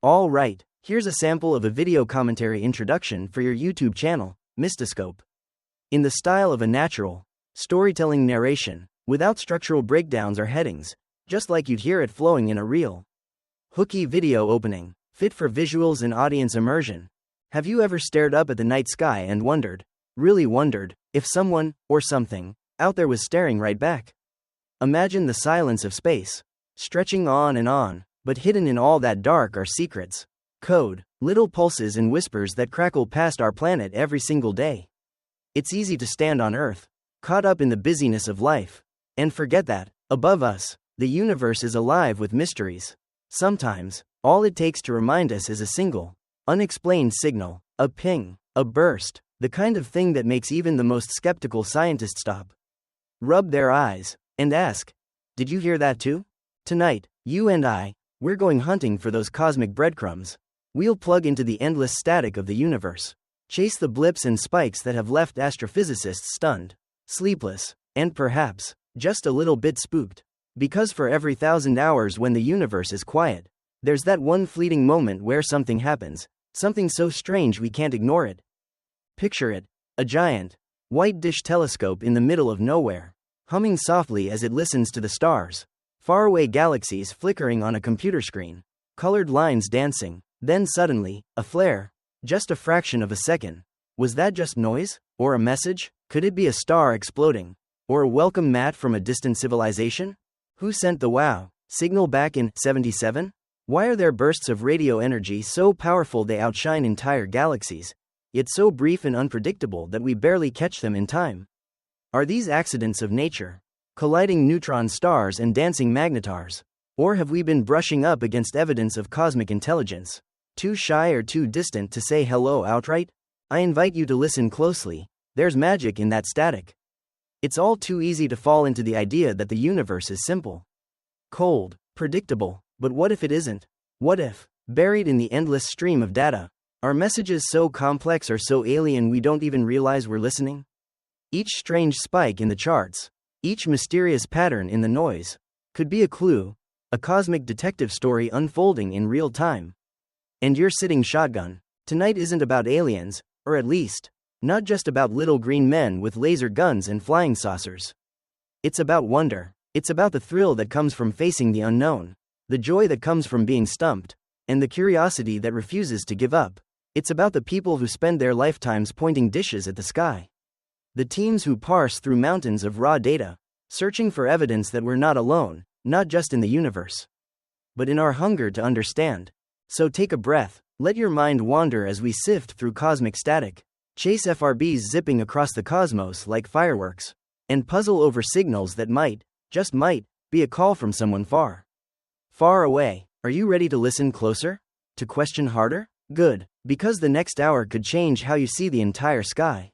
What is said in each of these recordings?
All right, here's a sample of a video commentary introduction for your YouTube channel, MystiScope. In the style of a natural, storytelling narration, without structural breakdowns or headings, just like you'd hear it flowing in a real, hooky video opening, fit for visuals and audience immersion. Have you ever stared up at the night sky and wondered, really wondered, if someone, or something, out there was staring right back? Imagine the silence of space, stretching on, but hidden in all that dark are secrets, code, little pulses and whispers that crackle past our planet every single day. It's easy to stand on Earth, caught up in the busyness of life, and forget that, above us, the universe is alive with mysteries. Sometimes, all it takes to remind us is a single, unexplained signal, a ping, a burst, the kind of thing that makes even the most skeptical scientist stop, rub their eyes, and ask, "Did you hear that too?" Tonight, you and I, we're going hunting for those cosmic breadcrumbs. We'll plug into the endless static of the universe, chase the blips and spikes that have left astrophysicists stunned, sleepless, and perhaps, just a little bit spooked. Because for every 1,000 hours when the universe is quiet, there's that one fleeting moment where something happens, something so strange we can't ignore it. Picture it, a giant, white dish telescope in the middle of nowhere, humming softly as it listens to the stars. Faraway galaxies flickering on a computer screen, colored lines dancing, then suddenly, a flare, just a fraction of a second. Was that just noise? Or a message? Could it be a star exploding? Or a welcome mat from a distant civilization? Who sent the wow signal back in 77? Why are there bursts of radio energy so powerful they outshine entire galaxies, yet so brief and unpredictable that we barely catch them in time? Are these accidents of nature? Colliding neutron stars and dancing magnetars? Or have we been brushing up against evidence of cosmic intelligence, too shy or too distant to say hello outright? I invite you to listen closely. There's magic in that static. It's all too easy to fall into the idea that the universe is simple, cold, predictable, but what if it isn't? What if, buried in the endless stream of data, are messages so complex or so alien we don't even realize we're listening? Each strange spike in the charts, each mysterious pattern in the noise, could be a clue, a cosmic detective story unfolding in real time. And you're sitting shotgun. Tonight isn't about aliens, or at least, not just about little green men with laser guns and flying saucers. It's about wonder. It's about the thrill that comes from facing the unknown, the joy that comes from being stumped, and the curiosity that refuses to give up. It's about the people who spend their lifetimes pointing dishes at the sky. The teams who parse through mountains of raw data, searching for evidence that we're not alone, not just in the universe, but in our hunger to understand. So take a breath, let your mind wander as we sift through cosmic static, chase FRBs zipping across the cosmos like fireworks, and puzzle over signals that might, just might, be a call from someone far, far away. Are you ready to listen closer? To question harder? Good, because the next hour could change how you see the entire sky.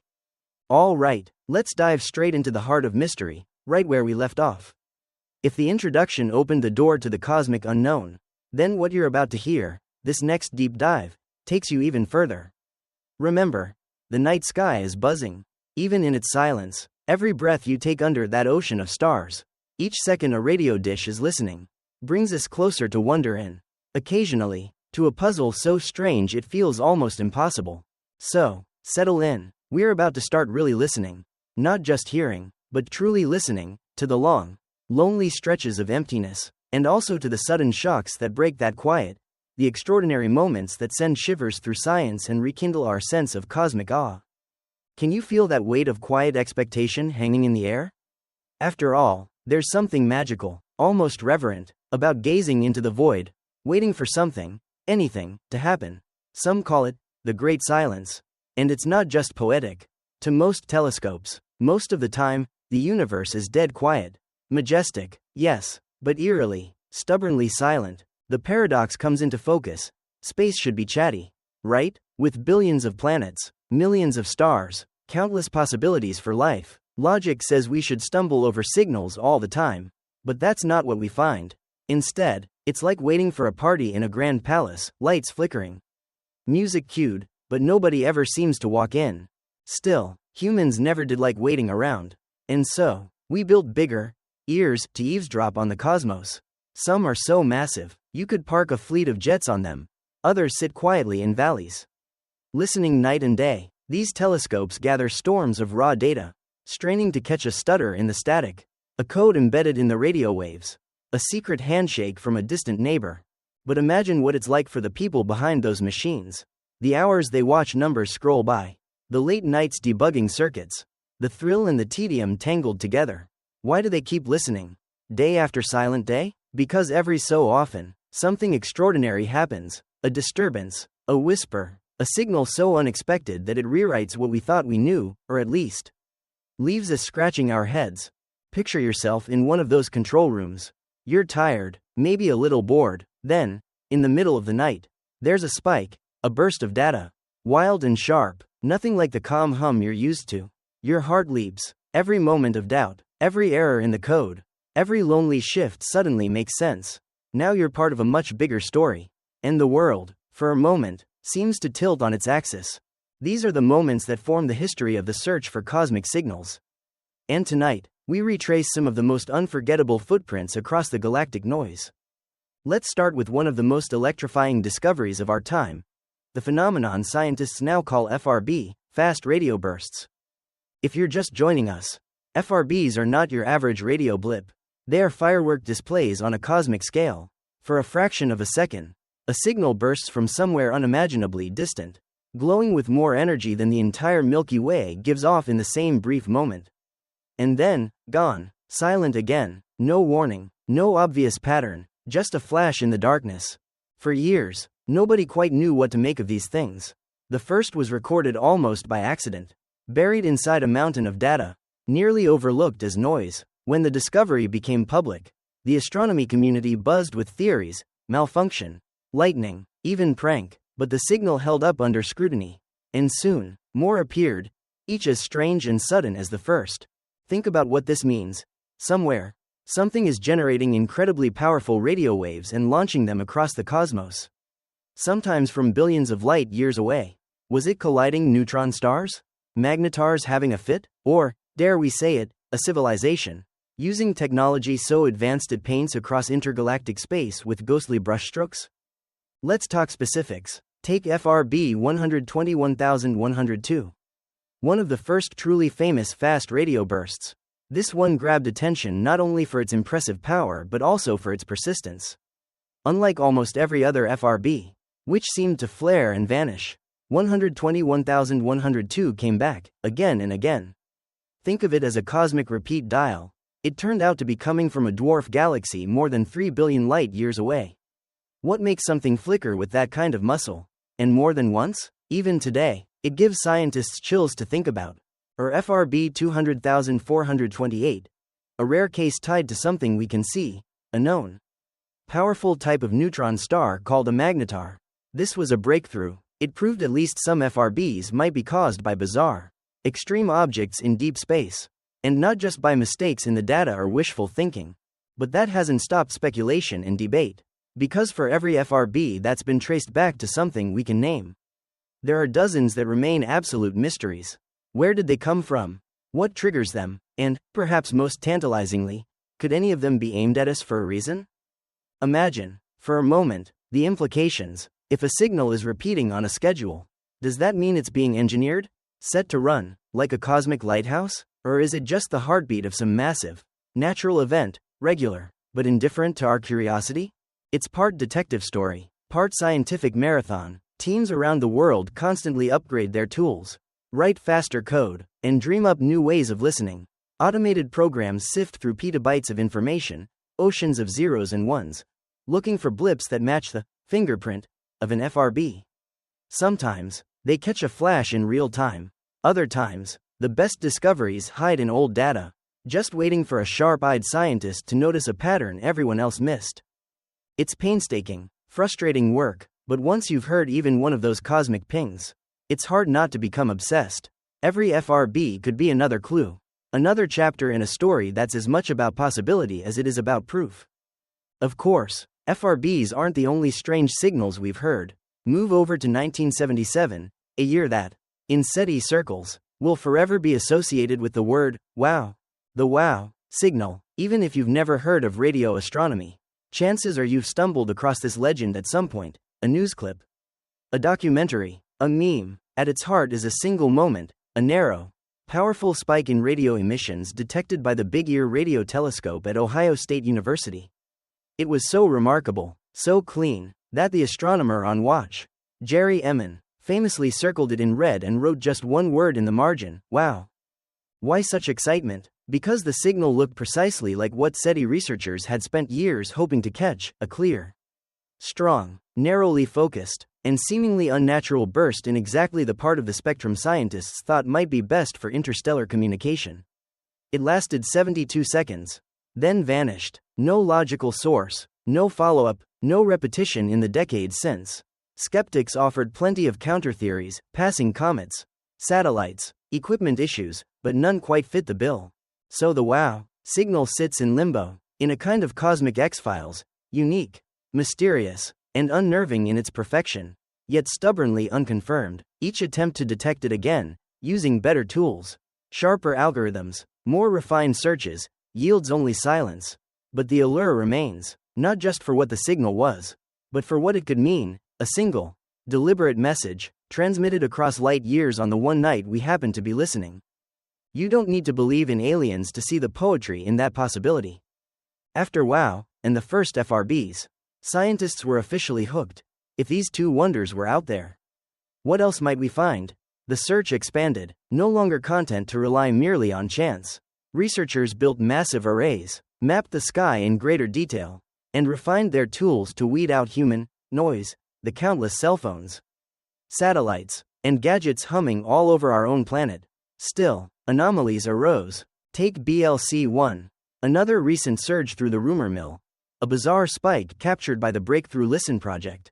All right, let's dive straight into the heart of mystery, right where we left off. If the introduction opened the door to the cosmic unknown, then what you're about to hear, this next deep dive, takes you even further. Remember, the night sky is buzzing, even in its silence. Every breath you take under that ocean of stars, each second a radio dish is listening, brings us closer to wonder and, occasionally, to a puzzle so strange it feels almost impossible. So, settle in. We're about to start really listening, not just hearing, but truly listening, to the long, lonely stretches of emptiness, and also to the sudden shocks that break that quiet, the extraordinary moments that send shivers through science and rekindle our sense of cosmic awe. Can you feel that weight of quiet expectation hanging in the air? After all, there's something magical, almost reverent, about gazing into the void, waiting for something, anything, to happen. Some call it the Great Silence. And it's not just poetic. To most telescopes, most of the time, the universe is dead quiet. Majestic, yes, but eerily, stubbornly silent. The paradox comes into focus. Space should be chatty, right? With billions of planets, millions of stars, countless possibilities for life. Logic says we should stumble over signals all the time. But that's not what we find. Instead, it's like waiting for a party in a grand palace, lights flickering, music cued, but nobody ever seems to walk in. Still, humans never did like waiting around. And so, we built bigger ears to eavesdrop on the cosmos. Some are so massive, you could park a fleet of jets on them. others sit quietly in valleys, listening night and day. These telescopes gather storms of raw data, straining to catch a stutter in the static, a code embedded in the radio waves, a secret handshake from a distant neighbor. But imagine what it's like for the people behind those machines. The hours they watch numbers scroll by, the late nights debugging circuits, the thrill and the tedium tangled together. Why do they keep listening, day after silent day? Because every so often, something extraordinary happens, a disturbance, a whisper, a signal so unexpected that it rewrites what we thought we knew, or at least leaves us scratching our heads. Picture yourself in one of those control rooms. You're tired, maybe a little bored. Then, in the middle of the night, there's a spike, a burst of data, wild and sharp, nothing like the calm hum you're used to. Your heart leaps. Every moment of doubt, every error in the code, every lonely shift suddenly makes sense. Now you're part of a much bigger story. And the world, for a moment, seems to tilt on its axis. These are the moments that form the history of the search for cosmic signals. And tonight, we retrace some of the most unforgettable footprints across the galactic noise. Let's start with one of the most electrifying discoveries of our time, the phenomenon scientists now call FRB, fast radio bursts. If you're just joining us, FRBs are not your average radio blip. They are firework displays on a cosmic scale. For a fraction of a second, a signal bursts from somewhere unimaginably distant, glowing with more energy than the entire Milky Way gives off in the same brief moment. And then, gone, silent again, no warning, no obvious pattern, just a flash in the darkness. For years, nobody quite knew what to make of these things. The first was recorded almost by accident, buried inside a mountain of data, nearly overlooked as noise. When the discovery became public, the astronomy community buzzed with theories, malfunction, lightning, even prank, but the signal held up under scrutiny. And soon, more appeared, each as strange and sudden as the first. Think about what this means. Somewhere, something is generating incredibly powerful radio waves and launching them across the cosmos. Sometimes from billions of light years away. Was it colliding neutron stars? Magnetars having a fit? Or, dare we say it, a civilization, using technology so advanced it paints across intergalactic space with ghostly brushstrokes? Let's talk specifics. Take FRB 121102. One of the first truly famous fast radio bursts. This one grabbed attention not only for its impressive power but also for its persistence. Unlike almost every other FRB, which seemed to flare and vanish, 121102 came back, again and again. Think of it as a cosmic repeat dial. It turned out to be coming from a dwarf galaxy more than 3 billion light years away. What makes something flicker with that kind of muscle? And more than once? Even today, it gives scientists chills to think about. Or FRB 200428, a rare case tied to something we can see, a known, powerful type of neutron star called a magnetar. This was a breakthrough. It proved at least some FRBs might be caused by bizarre, extreme objects in deep space, and not just by mistakes in the data or wishful thinking. But that hasn't stopped speculation and debate. Because for every FRB that's been traced back to something we can name, there are dozens that remain absolute mysteries. Where did they come from? What triggers them? And, perhaps most tantalizingly, could any of them be aimed at us for a reason? Imagine, for a moment, the implications. If a signal is repeating on a schedule, does that mean it's being engineered, set to run, like a cosmic lighthouse? Or is it just the heartbeat of some massive, natural event, regular, but indifferent to our curiosity? It's part detective story, part scientific marathon. Teams around the world constantly upgrade their tools, write faster code, and dream up new ways of listening. Automated programs sift through petabytes of information, oceans of zeros and ones, looking for blips that match the fingerprint of an FRB. Sometimes, they catch a flash in real time. Other times, the best discoveries hide in old data, just waiting for a sharp-eyed scientist to notice a pattern everyone else missed. It's painstaking, frustrating work, but once you've heard even one of those cosmic pings, it's hard not to become obsessed. Every FRB could be another clue, another chapter in a story that's as much about possibility as it is about proof. Of course, FRBs aren't the only strange signals we've heard. Move over to 1977, a year that, in SETI circles, will forever be associated with the word wow. The wow signal. Even if you've never heard of radio astronomy, chances are you've stumbled across this legend at some point. A news clip, A documentary, a meme. At its heart is a single moment, a narrow, powerful spike in radio emissions detected by the Big Ear radio telescope at Ohio State University. It was so remarkable, so clean, that the astronomer on watch, Jerry Eman, famously circled it in red and wrote just one word in the margin: wow. Why such excitement? Because the signal looked precisely like what SETI researchers had spent years hoping to catch: a clear, strong, narrowly focused, and seemingly unnatural burst in exactly the part of the spectrum scientists thought might be best for interstellar communication. It lasted 72 seconds, then vanished. No logical source, no follow-up, no repetition in the decades since. Skeptics offered plenty of counter-theories: passing comets, satellites, equipment issues, but none quite fit the bill. So the wow signal sits in limbo, in a kind of cosmic X-Files, unique, mysterious, and unnerving in its perfection, yet stubbornly unconfirmed. Each attempt to detect it again, using better tools, sharper algorithms, more refined searches, yields only silence. But the allure remains, not just for what the signal was, but for what it could mean: a single, deliberate message, transmitted across light years on the one night we happened to be listening. You don't need to believe in aliens to see the poetry in that possibility. After WOW, and the first FRBs, scientists were officially hooked. If these two wonders were out there, what else might we find? The search expanded, no longer content to rely merely on chance. Researchers built massive arrays, mapped the sky in greater detail, and refined their tools to weed out human noise, the countless cell phones, satellites, and gadgets humming all over our own planet. Still, anomalies arose. Take BLC-1, another recent surge through the rumor mill, a bizarre spike captured by the Breakthrough Listen project.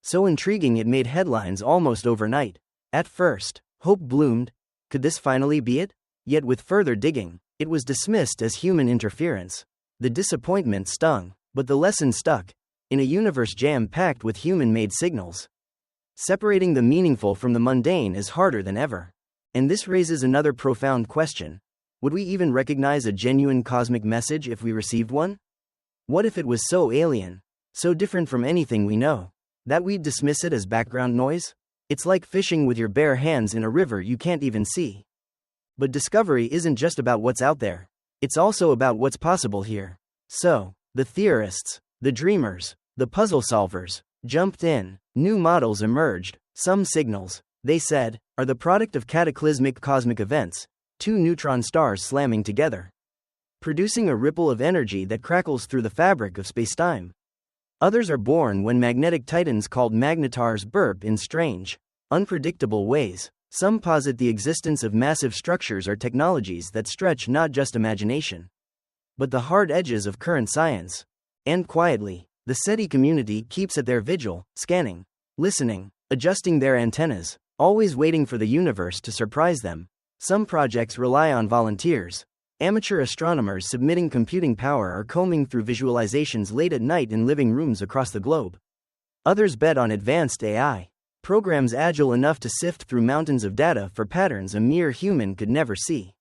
So intriguing it made headlines almost overnight. At first, hope bloomed. Could this finally be it? Yet with further digging, it was dismissed as human interference. The disappointment stung, but the lesson stuck. In a universe jam-packed with human-made signals, separating the meaningful from the mundane is harder than ever. And this raises another profound question. Would we even recognize a genuine cosmic message if we received one? What if it was so alien, so different from anything we know, that we'd dismiss it as background noise? It's like fishing with your bare hands in a river you can't even see. But discovery isn't just about what's out there. It's also about what's possible here. So, the theorists, the dreamers, the puzzle solvers, jumped in. New models emerged. Some signals, they said, are the product of cataclysmic cosmic events, two neutron stars slamming together, producing a ripple of energy that crackles through the fabric of spacetime. Others are born when magnetic titans called magnetars burp in strange, unpredictable ways. Some posit the existence of massive structures or technologies that stretch not just imagination, but the hard edges of current science. And quietly, the SETI community keeps at their vigil, scanning, listening, adjusting their antennas, always waiting for the universe to surprise them. Some projects rely on volunteers, amateur astronomers submitting computing power or combing through visualizations late at night in living rooms across the globe. Others bet on advanced AI, programs agile enough to sift through mountains of data for patterns a mere human could never see.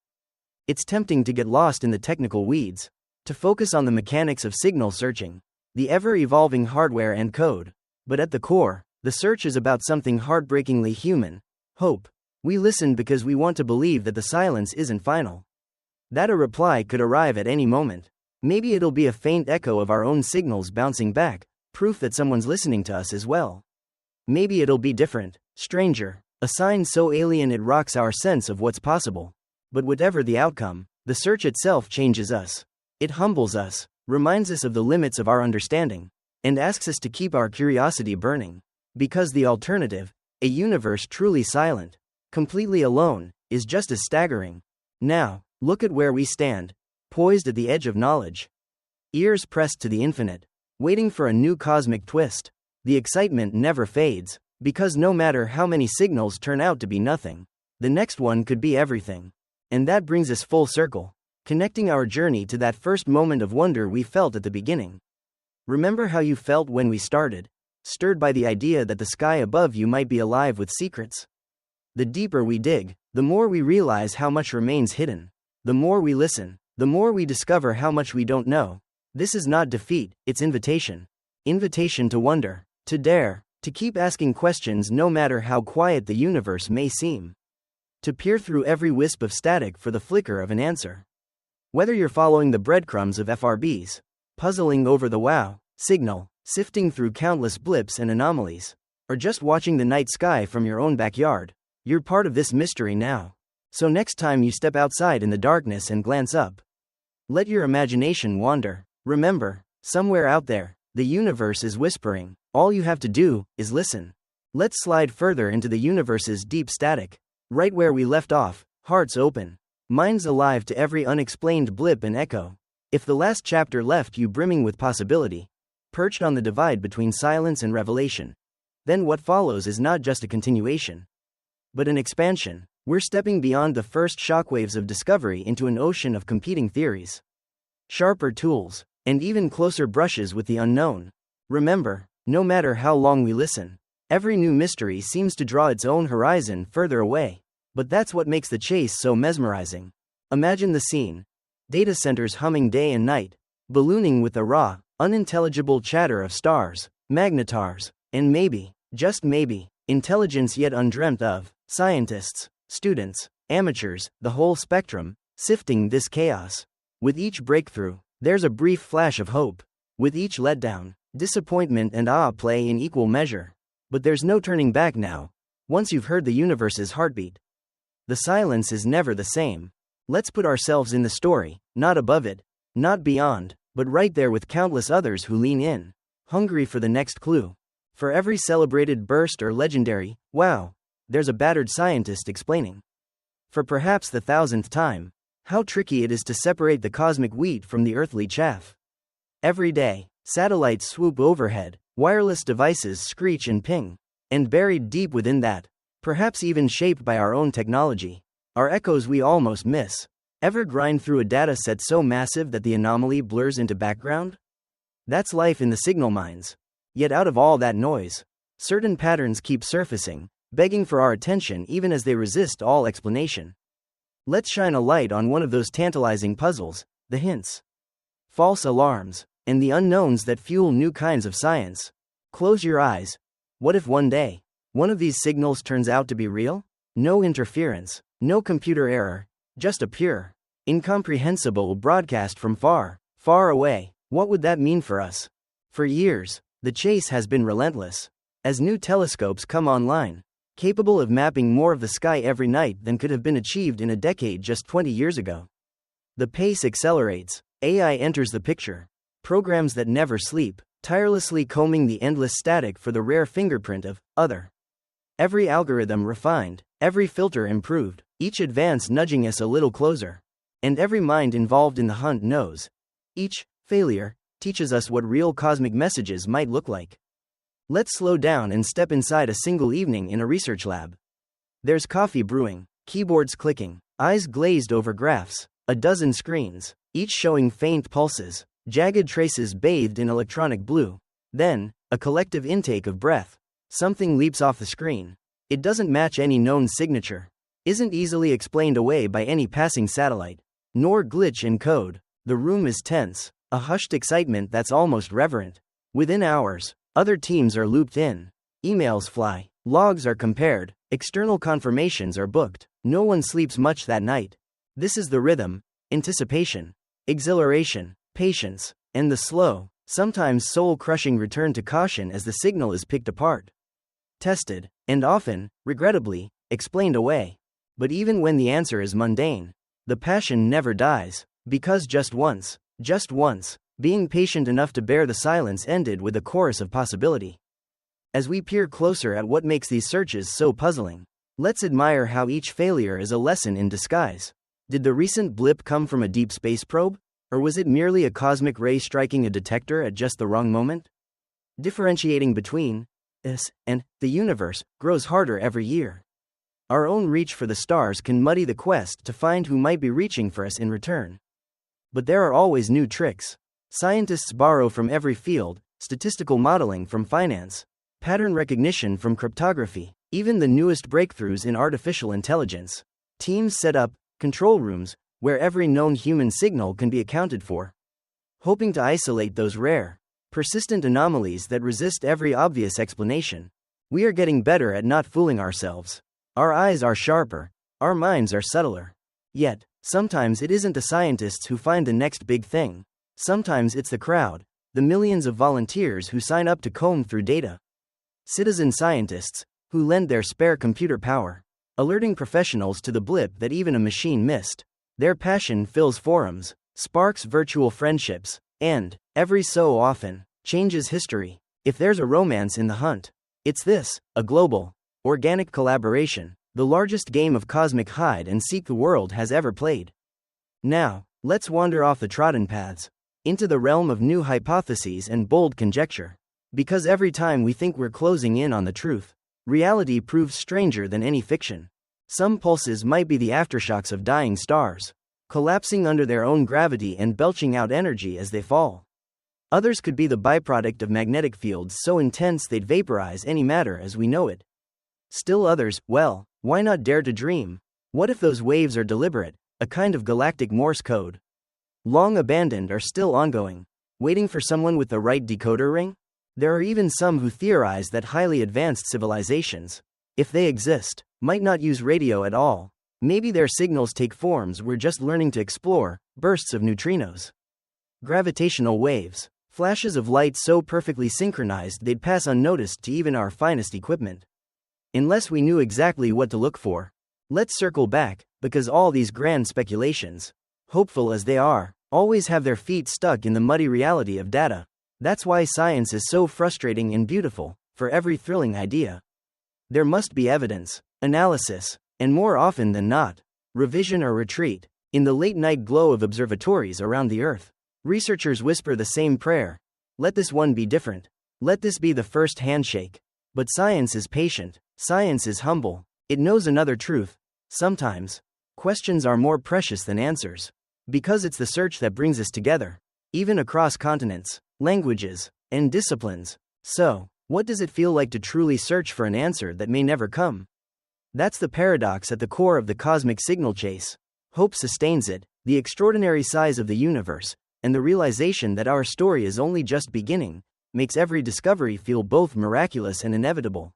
It's tempting to get lost in the technical weeds, to focus on the mechanics of signal searching, the ever-evolving hardware and code. But at the core, the search is about something heartbreakingly human: hope. We listen because we want to believe that the silence isn't final, that a reply could arrive at any moment. Maybe it'll be a faint echo of our own signals bouncing back, proof that someone's listening to us as well. Maybe it'll be different, stranger, a sign so alien it rocks our sense of what's possible. But whatever the outcome, the search itself changes us. It humbles us, reminds us of the limits of our understanding, and asks us to keep our curiosity burning. Because the alternative, a universe truly silent, completely alone, is just as staggering. Now, look at where we stand, poised at the edge of knowledge, ears pressed to the infinite, waiting for a new cosmic twist. The excitement never fades, because no matter how many signals turn out to be nothing, the next one could be everything. And that brings us full circle, connecting our journey to that first moment of wonder we felt at the beginning. Remember how you felt when we started, stirred by the idea that the sky above you might be alive with secrets? The deeper we dig, the more we realize how much remains hidden. The more we listen, the more we discover how much we don't know. This is not defeat, it's invitation. Invitation to wonder, to dare, To keep asking questions no matter how quiet the universe may seem. To peer through every wisp of static for the flicker of an answer. Whether you're following the breadcrumbs of FRBs, puzzling over the wow signal, sifting through countless blips and anomalies, or just watching the night sky from your own backyard, you're part of this mystery now. So next time you step outside in the darkness and glance up, let your imagination wander. Remember, somewhere out there, the universe is whispering. All you have to do is listen. Let's slide further into the universe's deep static. Right where we left off, hearts open, minds alive to every unexplained blip and echo. If the last chapter left you brimming with possibility, perched on the divide between silence and revelation, then what follows is not just a continuation, but an expansion. We're stepping beyond the first shockwaves of discovery into an ocean of competing theories, sharper tools, and even closer brushes with the unknown. Remember, no matter how long we listen, every new mystery seems to draw its own horizon further away. But that's what makes the chase so mesmerizing. Imagine the scene. Data centers humming day and night, ballooning with the raw, unintelligible chatter of stars, magnetars, and maybe, just maybe, intelligence yet undreamt of, scientists, students, amateurs, the whole spectrum, sifting this chaos. With each breakthrough, there's a brief flash of hope. With each letdown, disappointment and awe play in equal measure. But there's no turning back now. Once you've heard the universe's heartbeat, the silence is never the same. Let's put ourselves in the story, not above it, not beyond, but right there with countless others who lean in, hungry for the next clue. For every celebrated burst or legendary, wow, there's a battered scientist explaining, for perhaps the 1000th time, how tricky it is to separate the cosmic wheat from the earthly chaff. Every day, satellites swoop overhead, wireless devices screech and ping, and buried deep within that, perhaps even shaped by our own technology, are echoes we almost miss. Ever grind through a data set so massive that the anomaly blurs into background? That's life in the signal mines. Yet out of all that noise, certain patterns keep surfacing, begging for our attention even as they resist all explanation. Let's shine a light on one of those tantalizing puzzles, the hints, false alarms, and the unknowns that fuel new kinds of science. Close your eyes. What if one day, one of these signals turns out to be real? No interference, no computer error, just a pure, incomprehensible broadcast from far, far away. What would that mean for us? For years, the chase has been relentless. As new telescopes come online, capable of mapping more of the sky every night than could have been achieved in a decade just 20 years ago, the pace accelerates. AI enters the picture. Programs that never sleep, tirelessly combing the endless static for the rare fingerprint of other. Every algorithm refined, every filter improved, each advance nudging us a little closer. And every mind involved in the hunt knows. Each failure teaches us what real cosmic messages might look like. Let's slow down and step inside a single evening in a research lab. There's coffee brewing, keyboards clicking, eyes glazed over graphs, a dozen screens, each showing faint pulses, jagged traces bathed in electronic blue. Then, a collective intake of breath. Something leaps off the screen. It doesn't match any known signature, isn't easily explained away by any passing satellite, nor glitch in code. The room is tense, a hushed excitement that's almost reverent. Within hours, other teams are looped in. Emails fly, logs are compared, external confirmations are booked. No one sleeps much that night. This is the rhythm: anticipation, exhilaration, patience, and the slow, sometimes soul-crushing return to caution as the signal is picked apart, tested, and often, regrettably, explained away. But even when the answer is mundane, the passion never dies, because just once, being patient enough to bear the silence ended with a chorus of possibility. As we peer closer at what makes these searches so puzzling, let's admire how each failure is a lesson in disguise. Did the recent blip come from a deep space probe? Or was it merely a cosmic ray striking a detector at just the wrong moment? Differentiating between us and the universe grows harder every year. Our own reach for the stars can muddy the quest to find who might be reaching for us in return. But there are always new tricks. Scientists borrow from every field, statistical modeling from finance, pattern recognition from cryptography, even the newest breakthroughs in artificial intelligence. Teams set up control rooms where every known human signal can be accounted for, hoping to isolate those rare, persistent anomalies that resist every obvious explanation. We are getting better at not fooling ourselves. Our eyes are sharper, our minds are subtler. Yet, sometimes it isn't the scientists who find the next big thing. Sometimes it's the crowd, the millions of volunteers who sign up to comb through data. Citizen scientists, who lend their spare computer power, alerting professionals to the blip that even a machine missed. Their passion fills forums, sparks virtual friendships, and, every so often, changes history. If there's a romance in the hunt, it's this, a global, organic collaboration, the largest game of cosmic hide-and-seek the world has ever played. Now, let's wander off the trodden paths, into the realm of new hypotheses and bold conjecture. Because every time we think we're closing in on the truth, reality proves stranger than any fiction. Some pulses might be the aftershocks of dying stars, collapsing under their own gravity and belching out energy as they fall. Others could be the byproduct of magnetic fields so intense they'd vaporize any matter as we know it. Still others, well, why not dare to dream? What if those waves are deliberate, a kind of galactic Morse code? Long abandoned or still ongoing, waiting for someone with the right decoder ring? There are even some who theorize that highly advanced civilizations, if they exist, might not use radio at all. Maybe their signals take forms we're just learning to explore, bursts of neutrinos, gravitational waves, flashes of light so perfectly synchronized they'd pass unnoticed to even our finest equipment. Unless we knew exactly what to look for. Let's circle back, because all these grand speculations, hopeful as they are, always have their feet stuck in the muddy reality of data. That's why science is so frustrating and beautiful. For every thrilling idea, there must be evidence, analysis, and more often than not, revision or retreat. In the late-night glow of observatories around the Earth, researchers whisper the same prayer. Let this one be different. Let this be the first handshake. But science is patient. Science is humble. It knows another truth. Sometimes, questions are more precious than answers. Because it's the search that brings us together, even across continents, languages, and disciplines. So, what does it feel like to truly search for an answer that may never come? That's the paradox at the core of the cosmic signal chase. Hope sustains it, the extraordinary size of the universe, and the realization that our story is only just beginning, makes every discovery feel both miraculous and inevitable.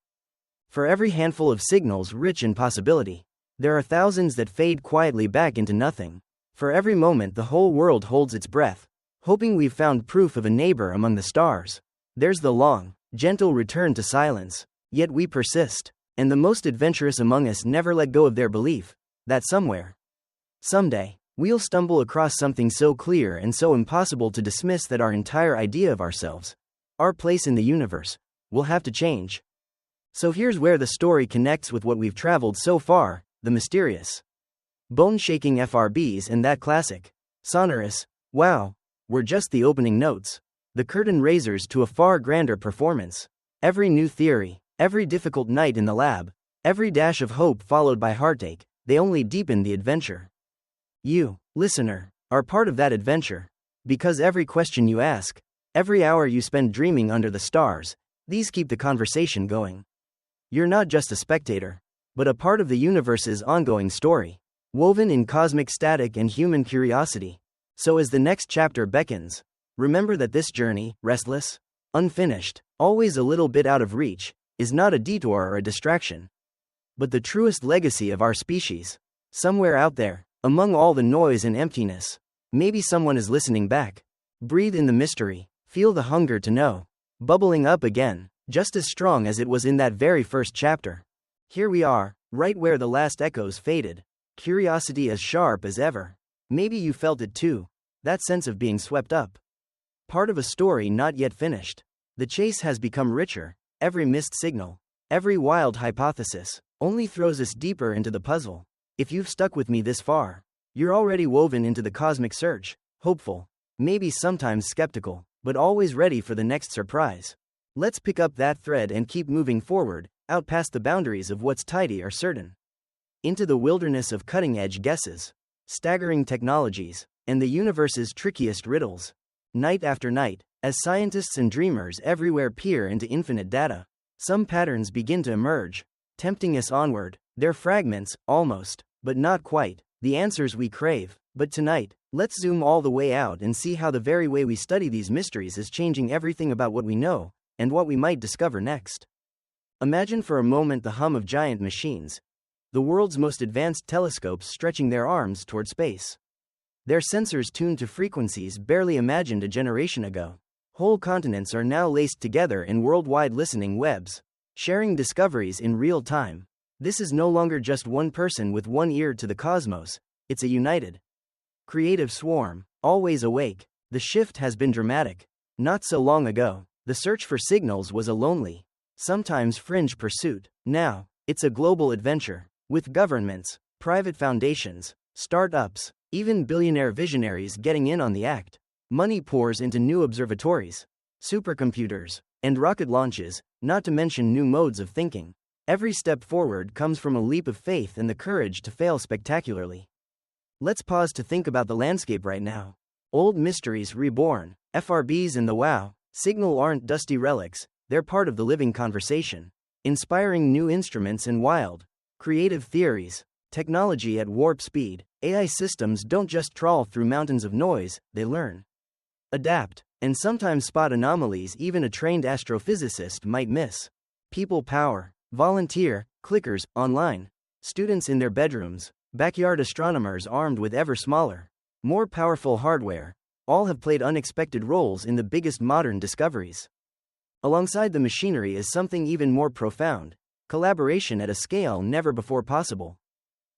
For every handful of signals rich in possibility, there are thousands that fade quietly back into nothing. For every moment the whole world holds its breath, hoping we've found proof of a neighbor among the stars. There's the long, gentle return to silence. Yet we persist, and the most adventurous among us never let go of their belief that somewhere, someday, we'll stumble across something so clear and so impossible to dismiss that our entire idea of ourselves, our place in the universe, will have to change. So here's where the story connects with what we've traveled so far, the mysterious, bone-shaking FRBs and that classic, sonorous, wow, were just the opening notes, the curtain raisers to a far grander performance. Every new theory, every difficult night in the lab, every dash of hope followed by heartache, they only deepen the adventure. You, listener, are part of that adventure. Because every question you ask, every hour you spend dreaming under the stars, these keep the conversation going. You're not just a spectator, but a part of the universe's ongoing story, woven in cosmic static and human curiosity. So as the next chapter beckons, remember that this journey, restless, unfinished, always a little bit out of reach, is not a detour or a distraction, but the truest legacy of our species. Somewhere out there, among all the noise and emptiness, maybe someone is listening back. Breathe in the mystery, feel the hunger to know, bubbling up again, just as strong as it was in that very first chapter. Here we are, right where the last echoes faded, curiosity as sharp as ever. Maybe you felt it too, that sense of being swept up. Part of a story not yet finished. The chase has become richer, every missed signal, every wild hypothesis, only throws us deeper into the puzzle. If you've stuck with me this far, you're already woven into the cosmic search, hopeful, maybe sometimes skeptical, but always ready for the next surprise. Let's pick up that thread and keep moving forward, out past the boundaries of what's tidy or certain, into the wilderness of cutting-edge guesses, staggering technologies, and the universe's trickiest riddles. Night after night, as scientists and dreamers everywhere peer into infinite data, some patterns begin to emerge, tempting us onward. They're fragments, almost, but not quite, the answers we crave. But tonight, let's zoom all the way out and see how the very way we study these mysteries is changing everything about what we know, and what we might discover next. Imagine for a moment the hum of giant machines, the world's most advanced telescopes stretching their arms toward space. Their sensors tuned to frequencies barely imagined a generation ago. Whole continents are now laced together in worldwide listening webs, sharing discoveries in real time. This is no longer just one person with one ear to the cosmos, it's a united, creative swarm, always awake. The shift has been dramatic. Not so long ago, the search for signals was a lonely, sometimes fringe pursuit. Now, it's a global adventure, with governments, private foundations, startups, even billionaire visionaries getting in on the act. Money pours into new observatories, supercomputers, and rocket launches, not to mention new modes of thinking. Every step forward comes from a leap of faith and the courage to fail spectacularly. Let's pause to think about the landscape right now. Old mysteries reborn, FRBs in the wow. Signal aren't dusty relics, they're part of the living conversation. Inspiring new instruments and wild, creative theories. Technology at warp speed. AI systems don't just trawl through mountains of noise, they learn, adapt, and sometimes spot anomalies even a trained astrophysicist might miss. People power. Volunteer, clickers, online. Students in their bedrooms. Backyard astronomers armed with ever smaller, more powerful hardware. All have played unexpected roles in the biggest modern discoveries. Alongside the machinery is something even more profound: collaboration at a scale never before possible.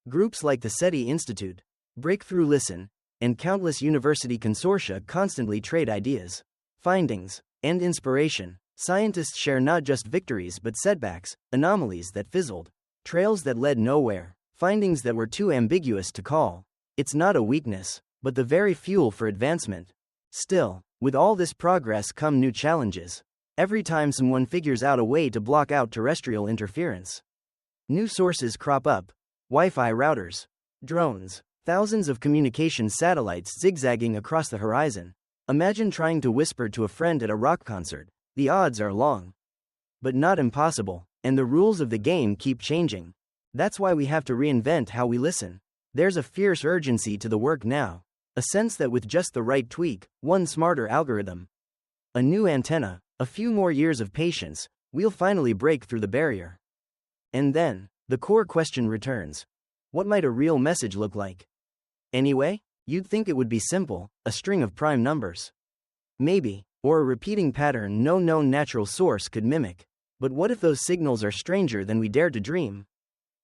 Groups like the SETI Institute, Breakthrough Listen, and countless university consortia constantly trade ideas, findings, and inspiration. Scientists share not just victories but setbacks, anomalies that fizzled, trails that led nowhere, findings that were too ambiguous to call. It's not a weakness, but the very fuel for advancement. Still, with all this progress come new challenges. Every time someone figures out a way to block out terrestrial interference, new sources crop up: Wi-Fi routers, drones, thousands of communication satellites zigzagging across the horizon. Imagine trying to whisper to a friend at a rock concert. The odds are long, but not impossible, and the rules of the game keep changing. That's why we have to reinvent how we listen. There's a fierce urgency to the work now, a sense that with just the right tweak, one smarter algorithm, a new antenna, a few more years of patience, we'll finally break through the barrier. And then, the core question returns: what might a real message look like? Anyway, you'd think it would be simple, a string of prime numbers. Maybe, or a repeating pattern no known natural source could mimic. But what if those signals are stranger than we dared to dream?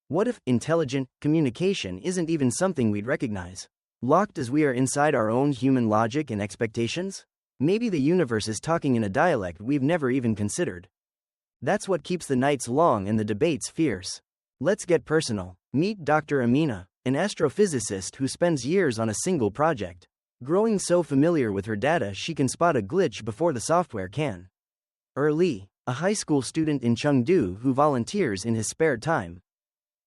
What if intelligent communication isn't even something we'd recognize? Locked as we are inside our own human logic and expectations? Maybe the universe is talking in a dialect we've never even considered. That's what keeps the nights long and the debates fierce. Let's get personal. Meet Dr. Amina, an astrophysicist who spends years on a single project, growing so familiar with her data she can spot a glitch before the software can. Li, a high school student in Chengdu who volunteers in his spare time,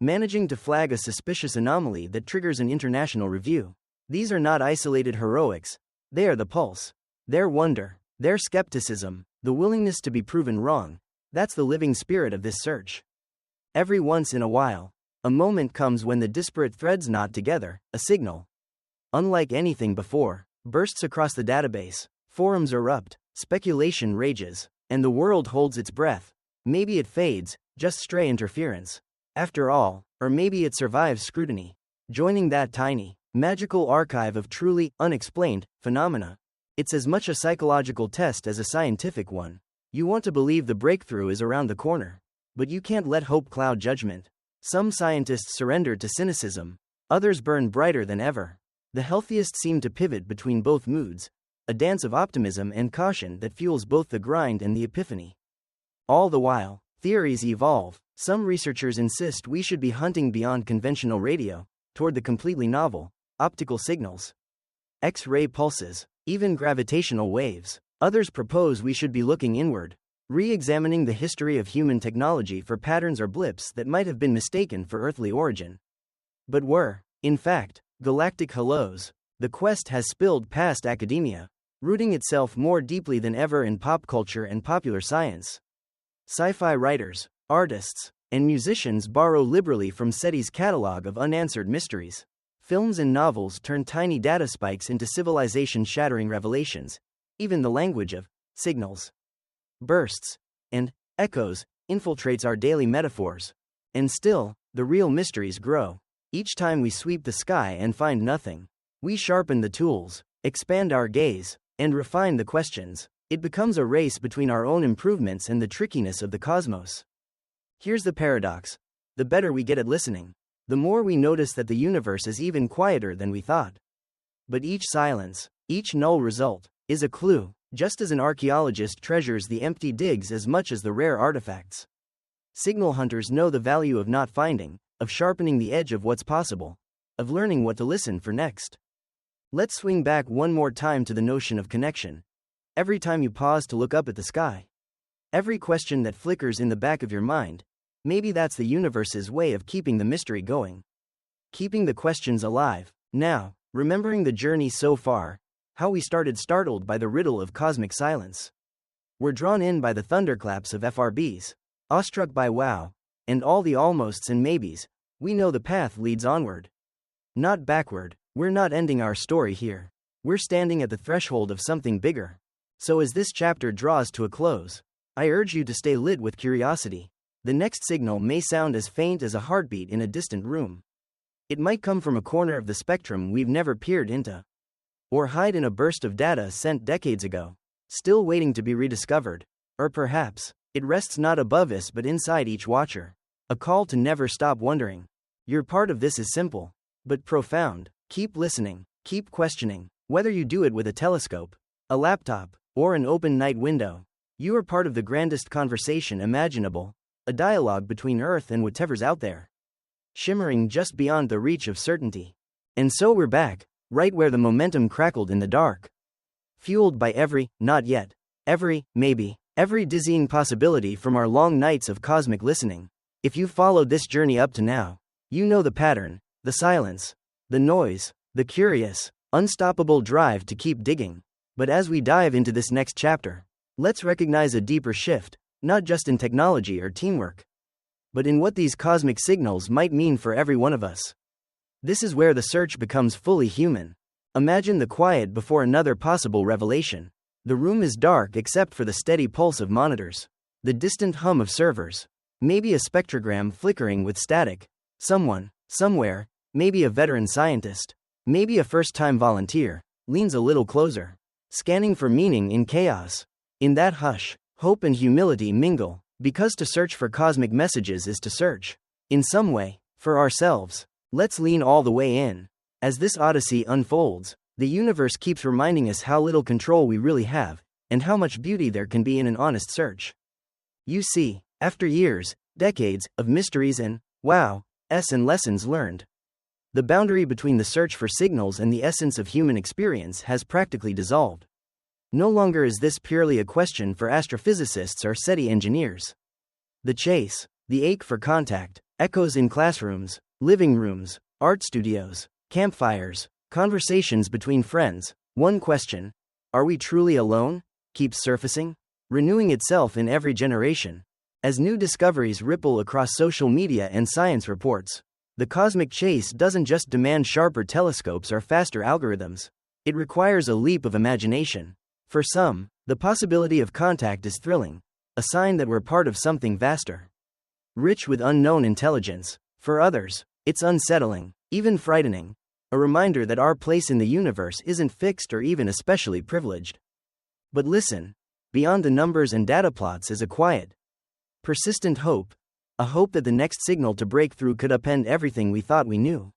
managing to flag a suspicious anomaly that triggers an international review. These are not isolated heroics, they are the pulse. Their wonder, their skepticism, the willingness to be proven wrong, that's the living spirit of this search. Every once in a while, a moment comes when the disparate threads knot together, a signal, unlike anything before, bursts across the database. Forums erupt, speculation rages, and the world holds its breath. Maybe it fades, just stray interference, after all, or maybe it survives scrutiny, joining that tiny, magical archive of truly unexplained phenomena. It's as much a psychological test as a scientific one. You want to believe the breakthrough is around the corner, but you can't let hope cloud judgment. Some scientists surrender to cynicism, others burn brighter than ever. The healthiest seem to pivot between both moods, a dance of optimism and caution that fuels both the grind and the epiphany. All the while, theories evolve. Some researchers insist we should be hunting beyond conventional radio, toward the completely novel, optical signals, X-ray pulses, even gravitational waves. Others propose we should be looking inward, re-examining the history of human technology for patterns or blips that might have been mistaken for earthly origin, but were, in fact, galactic hellos. The quest has spilled past academia, rooting itself more deeply than ever in pop culture and popular science. Sci-fi writers, artists, and musicians borrow liberally from SETI's catalog of unanswered mysteries. Films and novels turn tiny data spikes into civilization-shattering revelations. Even the language of signals, bursts, and echoes infiltrates our daily metaphors. And still, the real mysteries grow. Each time we sweep the sky and find nothing, we sharpen the tools, expand our gaze, and refine the questions. It becomes a race between our own improvements and the trickiness of the cosmos. Here's the paradox. The better we get at listening, the more we notice that the universe is even quieter than we thought. But each silence, each null result, is a clue, just as an archaeologist treasures the empty digs as much as the rare artifacts. Signal hunters know the value of not finding, of sharpening the edge of what's possible, of learning what to listen for next. Let's swing back one more time to the notion of connection. Every time you pause to look up at the sky, every question that flickers in the back of your mind, maybe that's the universe's way of keeping the mystery going. Keeping the questions alive. Now, remembering the journey so far, how we started startled by the riddle of cosmic silence. We're drawn in by the thunderclaps of FRBs, awestruck by wow, and all the almosts and maybes. We know the path leads onward, not backward. We're not ending our story here. We're standing at the threshold of something bigger. So as this chapter draws to a close, I urge you to stay lit with curiosity. The next signal may sound as faint as a heartbeat in a distant room. It might come from a corner of the spectrum we've never peered into, or hide in a burst of data sent decades ago, still waiting to be rediscovered. Or perhaps, it rests not above us but inside each watcher. A call to never stop wondering. Your part of this is simple, but profound. Keep listening, keep questioning. Whether you do it with a telescope, a laptop, or an open night window, you are part of the grandest conversation imaginable, a dialogue between Earth and whatever's out there, shimmering just beyond the reach of certainty. And so we're back, right where the momentum crackled in the dark. Fueled by every, not yet, every, maybe, every dizzying possibility from our long nights of cosmic listening. If you've followed this journey up to now, you know the pattern, the silence, the noise, the curious, unstoppable drive to keep digging. But as we dive into this next chapter, let's recognize a deeper shift, not just in technology or teamwork, but in what these cosmic signals might mean for every one of us. This is where the search becomes fully human. Imagine the quiet before another possible revelation. The room is dark except for the steady pulse of monitors, the distant hum of servers, maybe a spectrogram flickering with static. Someone, somewhere, maybe a veteran scientist, maybe a first-time volunteer, leans a little closer, scanning for meaning in chaos. In that hush, hope and humility mingle, because to search for cosmic messages is to search, in some way, for ourselves. Let's lean all the way in. As this odyssey unfolds, the universe keeps reminding us how little control we really have, and how much beauty there can be in an honest search. You see, after years, decades, of mysteries and, wow, and lessons learned, the boundary between the search for signals and the essence of human experience has practically dissolved. No longer is this purely a question for astrophysicists or SETI engineers. The chase, the ache for contact, echoes in classrooms, living rooms, art studios, campfires, conversations between friends. One question, are we truly alone, keeps surfacing, renewing itself in every generation. As new discoveries ripple across social media and science reports, the cosmic chase doesn't just demand sharper telescopes or faster algorithms. It requires a leap of imagination. For some, the possibility of contact is thrilling, a sign that we're part of something vaster, rich with unknown intelligence. For others, it's unsettling, even frightening, a reminder that our place in the universe isn't fixed or even especially privileged. But listen, beyond the numbers and data plots is a quiet, persistent hope, a hope that the next signal to break through could upend everything we thought we knew.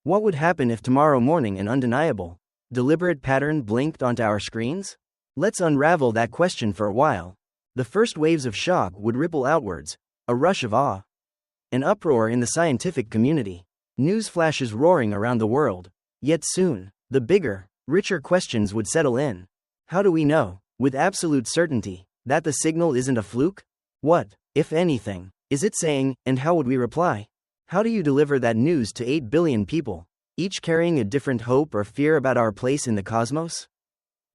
What would happen if tomorrow morning an undeniable, deliberate pattern blinked onto our screens? Let's unravel that question for a while. The first waves of shock would ripple outwards, a rush of awe, an uproar in the scientific community, news flashes roaring around the world. Yet soon, the bigger, richer questions would settle in. How do we know, with absolute certainty, that the signal isn't a fluke? What, if anything, is it saying, and how would we reply? How do you deliver that news to 8 billion people, each carrying a different hope or fear about our place in the cosmos?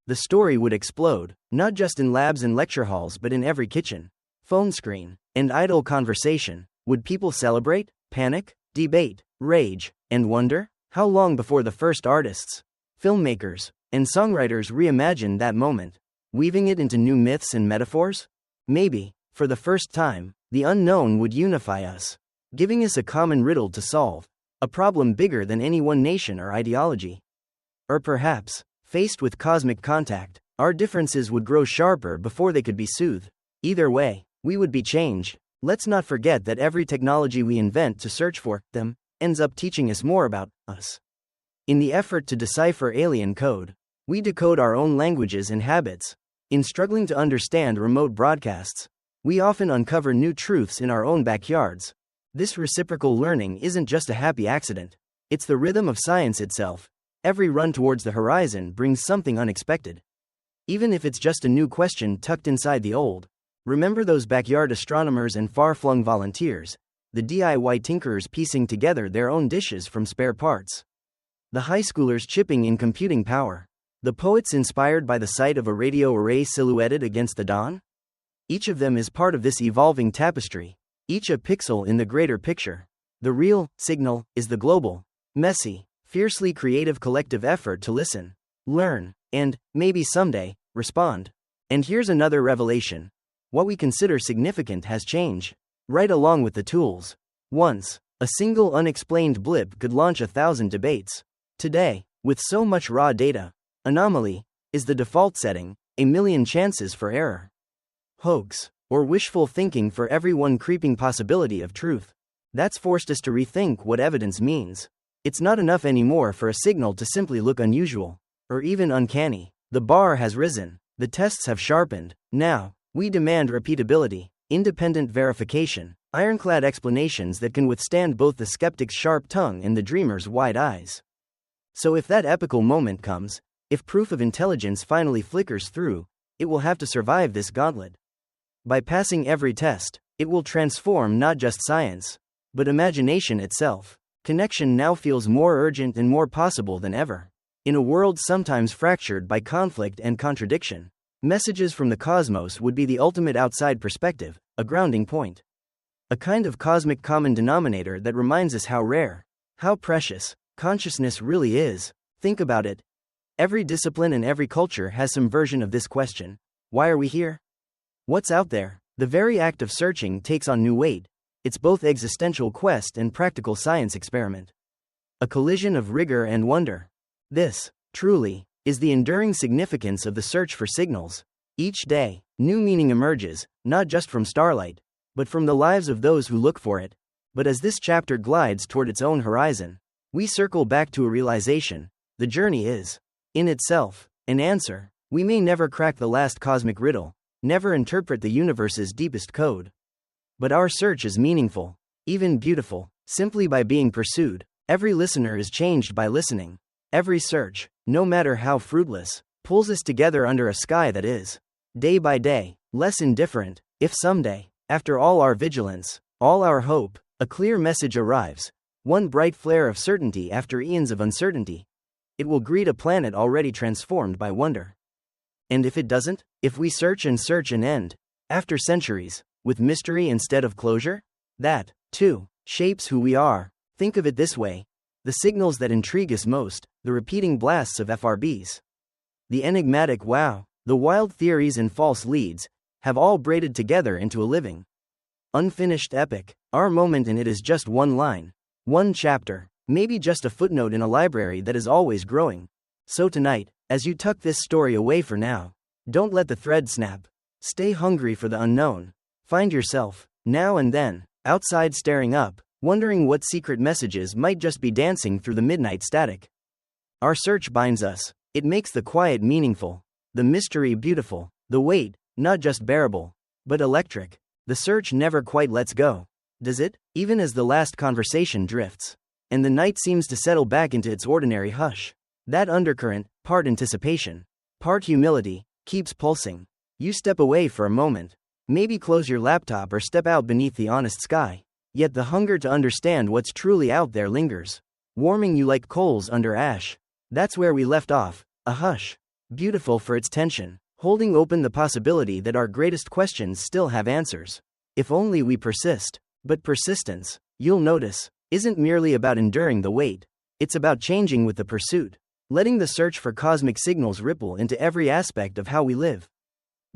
The story would explode, not just in labs and lecture halls but in every kitchen, phone screen, and idle conversation. Would people celebrate, panic, debate, rage, and wonder? How long before the first artists, filmmakers, and songwriters reimagined that moment, weaving it into new myths and metaphors? Maybe, for the first time, The unknown would unify us, giving us a common riddle to solve, a problem bigger than any one nation or ideology. Or perhaps, faced with cosmic contact, our differences would grow sharper before they could be soothed. Either way, we would be changed. Let's not forget that every technology we invent to search for them ends up teaching us more about us. In the effort to decipher alien code, we decode our own languages and habits. In struggling to understand remote broadcasts, we often uncover new truths in our own backyards. This reciprocal learning isn't just a happy accident, it's the rhythm of science itself. Every run towards the horizon brings something unexpected. Even if it's just a new question tucked inside the old. Remember those backyard astronomers and far-flung volunteers, the DIY tinkerers piecing together their own dishes from spare parts. The high schoolers chipping in computing power. The poets inspired by the sight of a radio array silhouetted against the dawn? Each of them is part of this evolving tapestry, each a pixel in the greater picture. The real signal is the global, messy, fiercely creative collective effort to listen, learn, and, maybe someday, respond. And here's another revelation. What we consider significant has changed, right along with the tools. Once, a single unexplained blip could launch 1,000 debates. Today, with so much raw data, anomaly is the default setting, a million chances for error. Hoax, or wishful thinking for every one creeping possibility of truth. That's forced us to rethink what evidence means. It's not enough anymore for a signal to simply look unusual, or even uncanny. The bar has risen, the tests have sharpened. Now, we demand repeatability, independent verification, ironclad explanations that can withstand both the skeptic's sharp tongue and the dreamer's wide eyes. So if that epical moment comes, if proof of intelligence finally flickers through, it will have to survive this gauntlet. By passing every test, it will transform not just science, but imagination itself. Connection now feels more urgent and more possible than ever. In a world sometimes fractured by conflict and contradiction, messages from the cosmos would be the ultimate outside perspective, a grounding point. A kind of cosmic common denominator that reminds us how rare, how precious, consciousness really is. Think about it. Every discipline and every culture has some version of this question. Why are we here? What's out there? The very act of searching takes on new weight. It's both existential quest and practical science experiment. A collision of rigor and wonder. This, truly, is the enduring significance of the search for signals. Each day, new meaning emerges, not just from starlight, but from the lives of those who look for it. But as this chapter glides toward its own horizon, we circle back to a realization. The journey is, in itself, an answer. We may never crack the last cosmic riddle, never interpret the universe's deepest code. But our search is meaningful, even beautiful, simply by being pursued. Every listener is changed by listening. Every search, no matter how fruitless, pulls us together under a sky that is, day by day, less indifferent. If someday, after all our vigilance, all our hope, a clear message arrives, one bright flare of certainty after eons of uncertainty, it will greet a planet already transformed by wonder. And if it doesn't, if we search and end, after centuries, with mystery instead of closure, that, too, shapes who we are. Think of it this way. The signals that intrigue us most, the repeating blasts of FRBs, the enigmatic wow, the wild theories and false leads, have all braided together into a living, unfinished epic. Our moment in it is just one line, one chapter, maybe just a footnote in a library that is always growing. So tonight, as you tuck this story away for now, don't let the thread snap. Stay hungry for the unknown. Find yourself, now and then, outside staring up, wondering what secret messages might just be dancing through the midnight static. Our search binds us. It makes the quiet meaningful, the mystery beautiful, the weight, not just bearable, but electric. The search never quite lets go, does it? Even as the last conversation drifts, and the night seems to settle back into its ordinary hush. That undercurrent, part anticipation, part humility, keeps pulsing. You step away for a moment, maybe close your laptop or step out beneath the honest sky. Yet the hunger to understand what's truly out there lingers, warming you like coals under ash. That's where we left off, a hush, beautiful for its tension, holding open the possibility that our greatest questions still have answers. If only we persist. But persistence, you'll notice, isn't merely about enduring the wait. It's about changing with the pursuit, letting the search for cosmic signals ripple into every aspect of how we live,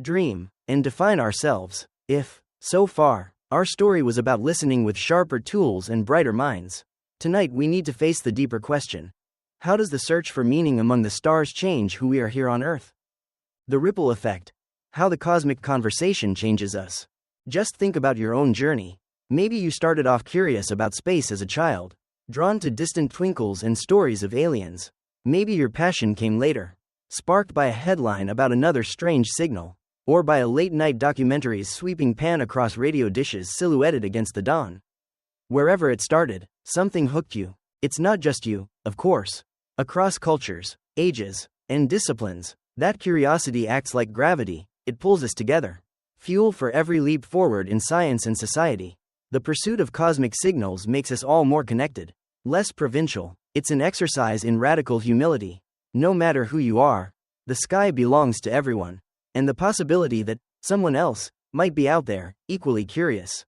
dream, and define ourselves. If, so far, Our story was about listening with sharper tools and brighter minds. Tonight we need to face the deeper question. How does the search for meaning among the stars change who we are here on Earth? The ripple effect. How the cosmic conversation changes us. Just think about your own journey. Maybe you started off curious about space as a child, drawn to distant twinkles and stories of aliens. Maybe your passion came later, sparked by a headline about another strange signal, or by a late-night documentary's sweeping pan across radio dishes silhouetted against the dawn. Wherever it started, something hooked you. It's not just you, of course. Across cultures, ages, and disciplines, that curiosity acts like gravity. It pulls us together. Fuel for every leap forward in science and society. The pursuit of cosmic signals makes us all more connected, less provincial. It's an exercise in radical humility. No matter who you are, the sky belongs to everyone, and the possibility that someone else might be out there, equally curious,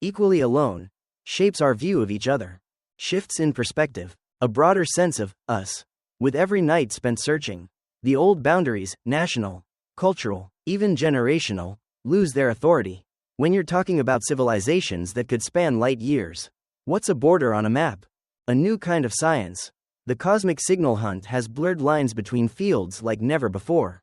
equally alone, shapes our view of each other, shifts in perspective, a broader sense of us. With every night spent searching, the old boundaries, national, cultural, even generational, lose their authority. When you're talking about civilizations that could span light years, what's a border on a map? A new kind of science. The cosmic signal hunt has blurred lines between fields like never before.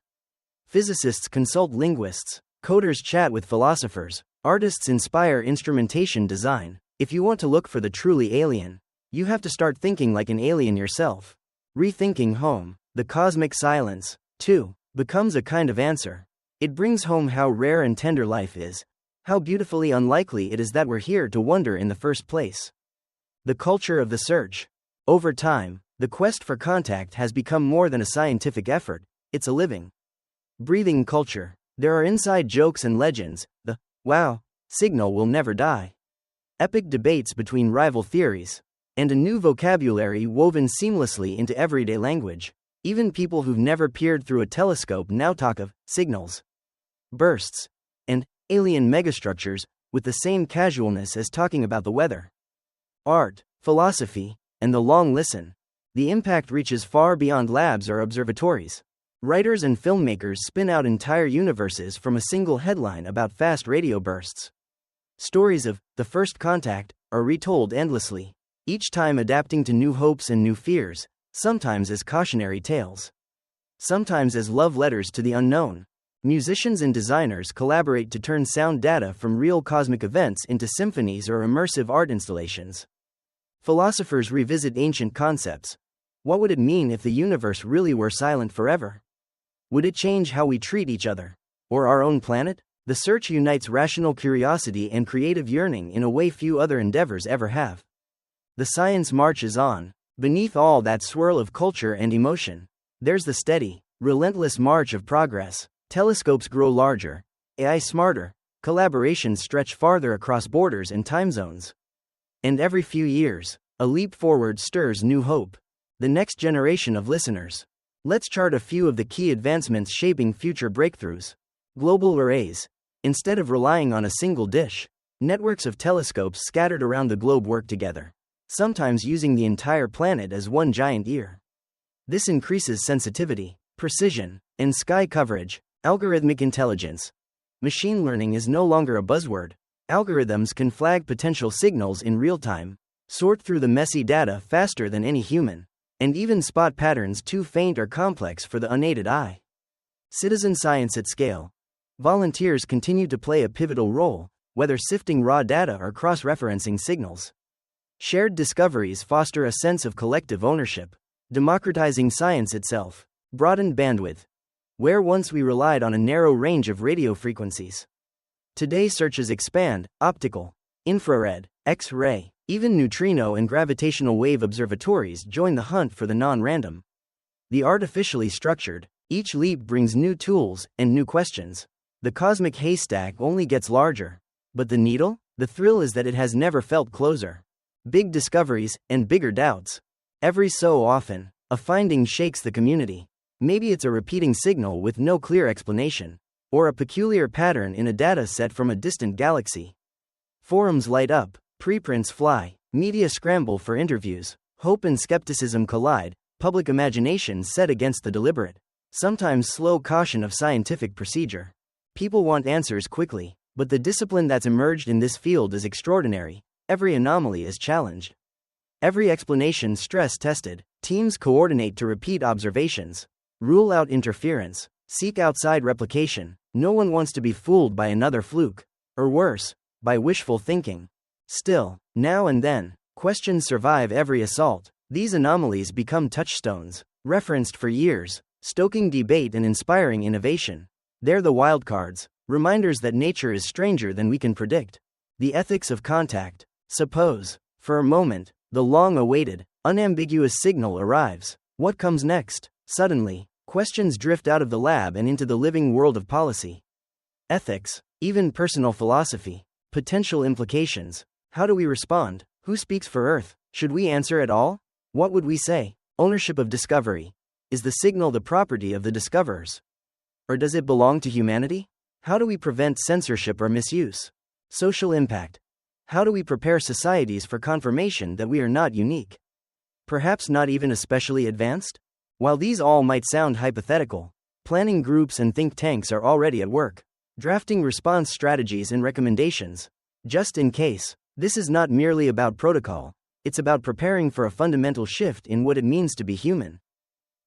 Physicists consult linguists, coders chat with philosophers, artists inspire instrumentation design. If you want to look for the truly alien, you have to start thinking like an alien yourself. Rethinking home. The cosmic silence, too, becomes a kind of answer. It brings home how rare and tender life is, how beautifully unlikely it is that we're here to wonder in the first place. The culture of the search. Over time, the quest for contact has become more than a scientific effort, it's a living, breathing culture. There are inside jokes and legends. The wow signal will never die. Epic debates between rival theories, and a new vocabulary woven seamlessly into everyday language. Even people who've never peered through a telescope now talk of signals, bursts, and alien megastructures with the same casualness as talking about the weather. Art, philosophy, and the long listen. The impact reaches far beyond labs or observatories. Writers and filmmakers spin out entire universes from a single headline about fast radio bursts. Stories of the first contact are retold endlessly, each time adapting to new hopes and new fears, sometimes as cautionary tales, sometimes as love letters to the unknown. Musicians and designers collaborate to turn sound data from real cosmic events into symphonies or immersive art installations. Philosophers revisit ancient concepts. What would it mean if the universe really were silent forever? Would it change how we treat each other, or our own planet? The search unites rational curiosity and creative yearning in a way few other endeavors ever have. The science marches on. Beneath all that swirl of culture and emotion, there's the steady, relentless march of progress. Telescopes grow larger, AI smarter, collaborations stretch farther across borders and time zones. And every few years, a leap forward stirs new hope. The next generation of listeners. Let's chart a few of the key advancements shaping future breakthroughs. Global arrays. Instead of relying on a single dish, networks of telescopes scattered around the globe work together, sometimes using the entire planet as one giant ear. This increases sensitivity, precision, and sky coverage. Algorithmic intelligence. Machine learning is no longer a buzzword. Algorithms can flag potential signals in real time, sort through the messy data faster than any human, and even spot patterns too faint or complex for the unaided eye. Citizen science at scale. Volunteers continue to play a pivotal role, whether sifting raw data or cross-referencing signals. Shared discoveries foster a sense of collective ownership, democratizing science itself. Broadened bandwidth. Where once we relied on a narrow range of radio frequencies, today searches expand: optical, infrared, X-ray, even neutrino and gravitational wave observatories join the hunt for the non-random, the artificially structured. Each leap brings new tools and new questions. The cosmic haystack only gets larger, but the needle? The thrill is that it has never felt closer. Big discoveries and bigger doubts. Every so often, a finding shakes the community. Maybe it's a repeating signal with no clear explanation, or a peculiar pattern in a data set from a distant galaxy. Forums light up, preprints fly, media scramble for interviews, hope and skepticism collide, public imagination set against the deliberate, sometimes slow caution of scientific procedure. People want answers quickly, But the discipline that's emerged in this field is extraordinary. Every anomaly is challenged. Every explanation stress-tested. Teams coordinate to repeat observations, rule out interference, seek outside replication. No one wants to be fooled by another fluke, or worse, by wishful thinking. Still, now and then, questions survive every assault. These anomalies become touchstones, referenced for years, stoking debate and inspiring innovation. They're the wildcards, reminders that nature is stranger than we can predict. The ethics of contact. Suppose, for a moment, the long-awaited, unambiguous signal arrives. What comes next? Suddenly, questions drift out of the lab and into the living world of policy. Ethics, even personal philosophy. Potential implications. How do we respond? Who speaks for Earth? Should we answer at all? What would we say? Ownership of discovery. Is the signal the property of the discoverers? Or does it belong to humanity? How do we prevent censorship or misuse? Social impact. How do we prepare societies for confirmation that we are not unique? Perhaps not even especially advanced? While these all might sound hypothetical, planning groups and think tanks are already at work, drafting response strategies and recommendations. Just in case, this is not merely about protocol, it's about preparing for a fundamental shift in what it means to be human.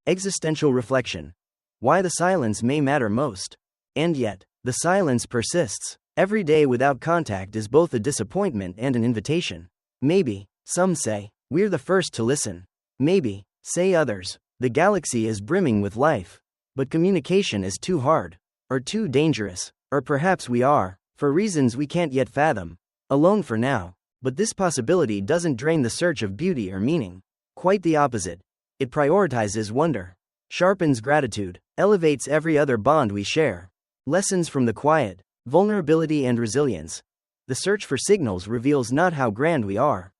Existential reflection. Why the silence may matter most. And yet, the silence persists. Every day without contact is both a disappointment and an invitation. Maybe, some say, we're the first to listen. Maybe, say others, the galaxy is brimming with life. But communication is too hard, or too dangerous, or perhaps we are, for reasons we can't yet fathom, alone for now. But this possibility doesn't drain the search of beauty or meaning. Quite the opposite. It prioritizes wonder, sharpens gratitude, elevates every other bond we share. Lessons from the quiet. Vulnerability and resilience. The search for signals reveals not how grand we are,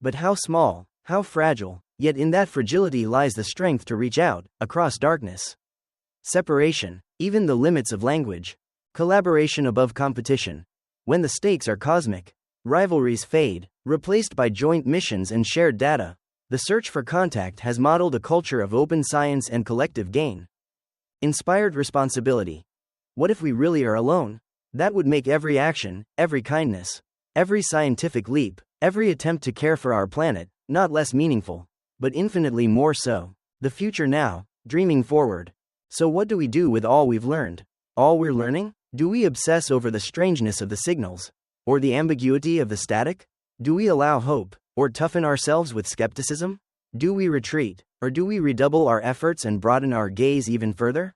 but how small, how fragile, yet in that fragility lies the strength to reach out, across darkness. Separation, even the limits of language. Collaboration above competition. When the stakes are cosmic, rivalries fade, replaced by joint missions and shared data. The search for contact has modeled a culture of open science and collective gain. Inspired responsibility. What if we really are alone? That would make every action, every kindness, every scientific leap, every attempt to care for our planet, not less meaningful, but infinitely more so. The future now, dreaming forward. So what do we do with all we've learned? All we're learning? Do we obsess over the strangeness of the signals? Or the ambiguity of the static? Do we allow hope, or toughen ourselves with skepticism? Do we retreat, or do we redouble our efforts and broaden our gaze even further?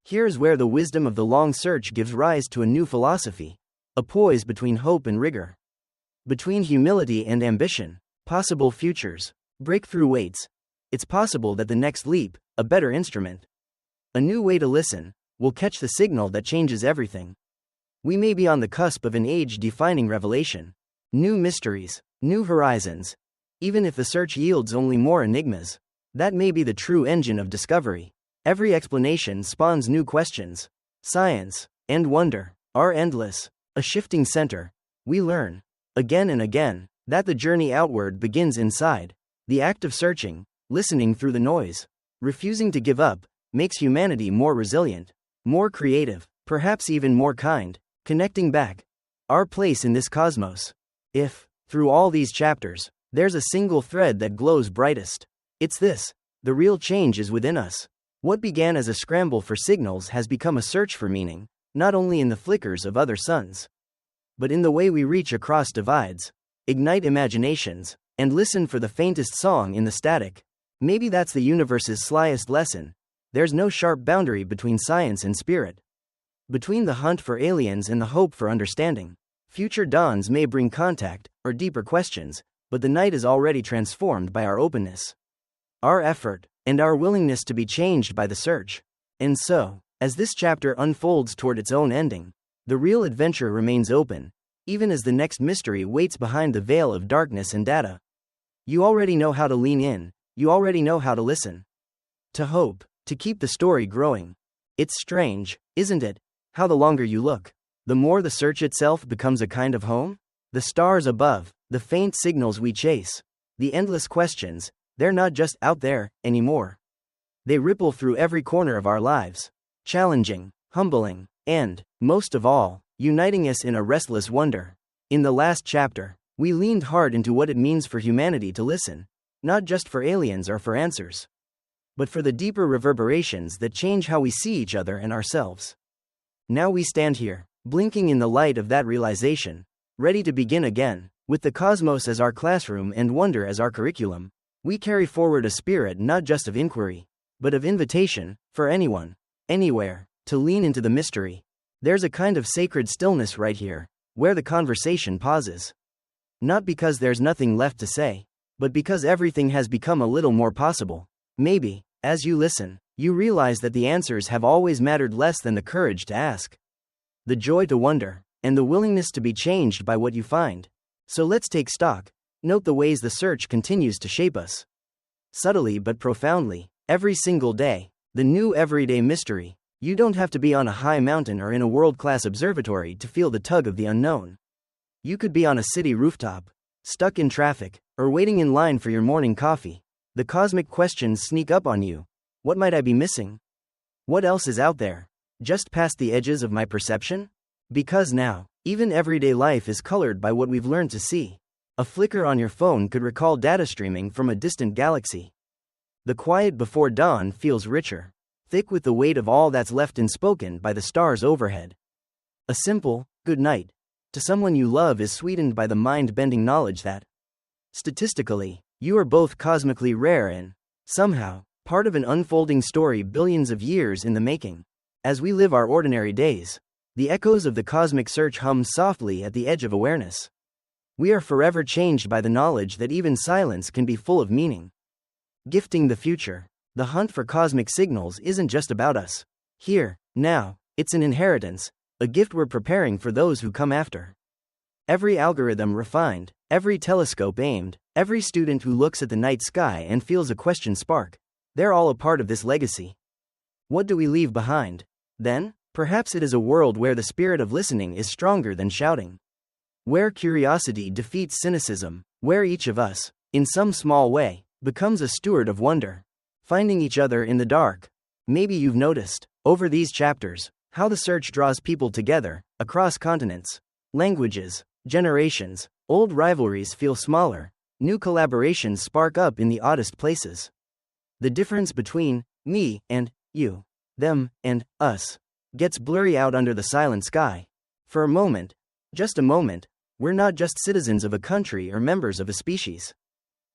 Here's where the wisdom of the long search gives rise to a new philosophy, a poise between hope and rigor, between humility and ambition. Possible futures, breakthrough waits. It's possible that the next leap, a better instrument, a new way to listen, will catch the signal that changes everything. We may be on the cusp of an age-defining revelation, new mysteries, new horizons. Even if the search yields only more enigmas, that may be the true engine of discovery. Every explanation spawns new questions. Science and wonder are endless. A shifting center. We learn, again and again, that the journey outward begins inside. The act of searching, listening through the noise, refusing to give up, makes humanity more resilient, more creative, perhaps even more kind, connecting back our place in this cosmos. If, through all these chapters, there's a single thread that glows brightest, it's this: the real change is within us. What began as a scramble for signals has become a search for meaning, not only in the flickers of other suns, but in the way we reach across divides, ignite imaginations, and listen for the faintest song in the static. Maybe that's the universe's slyest lesson. There's no sharp boundary between science and spirit, between the hunt for aliens and the hope for understanding. Future dawns may bring contact, or deeper questions, but the night is already transformed by our openness, our effort, and our willingness to be changed by the search. And so, as this chapter unfolds toward its own ending, the real adventure remains open, even as the next mystery waits behind the veil of darkness and data. You already know how to lean in, you already know how to listen, to hope, to keep the story growing. It's strange, isn't it, how the longer you look, the more the search itself becomes a kind of home? The stars above, the faint signals we chase, the endless questions, they're not just out there anymore. They ripple through every corner of our lives, challenging, humbling, and, most of all, uniting us in a restless wonder. In the last chapter, we leaned hard into what it means for humanity to listen, not just for aliens or for answers, but for the deeper reverberations that change how we see each other and ourselves. Now we stand here, blinking in the light of that realization, ready to begin again. With the cosmos as our classroom and wonder as our curriculum, we carry forward a spirit not just of inquiry, but of invitation, for anyone, anywhere, to lean into the mystery. There's a kind of sacred stillness right here, where the conversation pauses. Not because there's nothing left to say, but because everything has become a little more possible. Maybe, as you listen, you realize that the answers have always mattered less than the courage to ask, the joy to wonder, and the willingness to be changed by what you find. So let's take stock. Note the ways the search continues to shape us. Subtly but profoundly, every single day, the new everyday mystery. You don't have to be on a high mountain or in a world-class observatory to feel the tug of the unknown. You could be on a city rooftop, stuck in traffic, or waiting in line for your morning coffee. The cosmic questions sneak up on you. What might I be missing? What else is out there, just past the edges of my perception? Because now, even everyday life is colored by what we've learned to see. A flicker on your phone could recall data streaming from a distant galaxy. The quiet before dawn feels richer, thick with the weight of all that's left unspoken by the stars overhead. A simple, good night, to someone you love is sweetened by the mind-bending knowledge that, statistically, you are both cosmically rare and, somehow, part of an unfolding story billions of years in the making. As we live our ordinary days, the echoes of the cosmic search hum softly at the edge of awareness. We are forever changed by the knowledge that even silence can be full of meaning. Gifting the future, the hunt for cosmic signals isn't just about us. Here, now, it's an inheritance, a gift we're preparing for those who come after. Every algorithm refined, every telescope aimed, every student who looks at the night sky and feels a question spark, they're all a part of this legacy. What do we leave behind, then? Perhaps it is a world where the spirit of listening is stronger than shouting. Where curiosity defeats cynicism, where each of us, in some small way, becomes a steward of wonder, finding each other in the dark. Maybe you've noticed, over these chapters, how the search draws people together, across continents, languages, generations. Old rivalries feel smaller, new collaborations spark up in the oddest places. The difference between me and you, them and us, gets blurry out under the silent sky. For a moment, just a moment, we're not just citizens of a country or members of a species.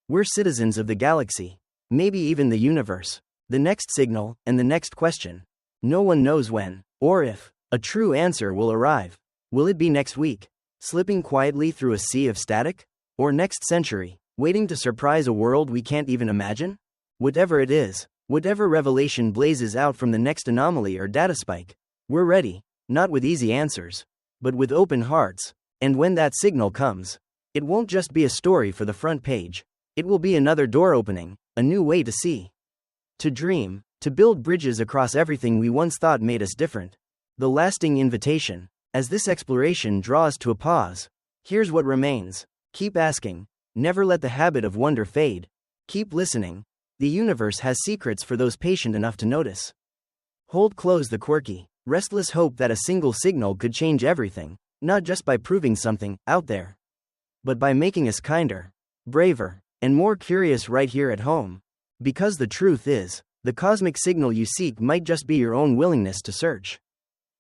We're citizens of the galaxy, maybe even the universe. The next signal, and the next question. No one knows when, or if, a true answer will arrive. Will it be next week, slipping quietly through a sea of static? Or next century, waiting to surprise a world we can't even imagine? Whatever it is, whatever revelation blazes out from the next anomaly or data spike, we're ready, not with easy answers, but with open hearts. And when that signal comes, it won't just be a story for the front page. It will be another door opening, a new way to see, to dream, to build bridges across everything we once thought made us different. The lasting invitation, as this exploration draws to a pause, here's what remains. Keep asking. Never let the habit of wonder fade. Keep listening. The universe has secrets for those patient enough to notice. Hold close the quirky, restless hope that a single signal could change everything, not just by proving something out there, but by making us kinder, braver, and more curious right here at home. Because the truth is, the cosmic signal you seek might just be your own willingness to search,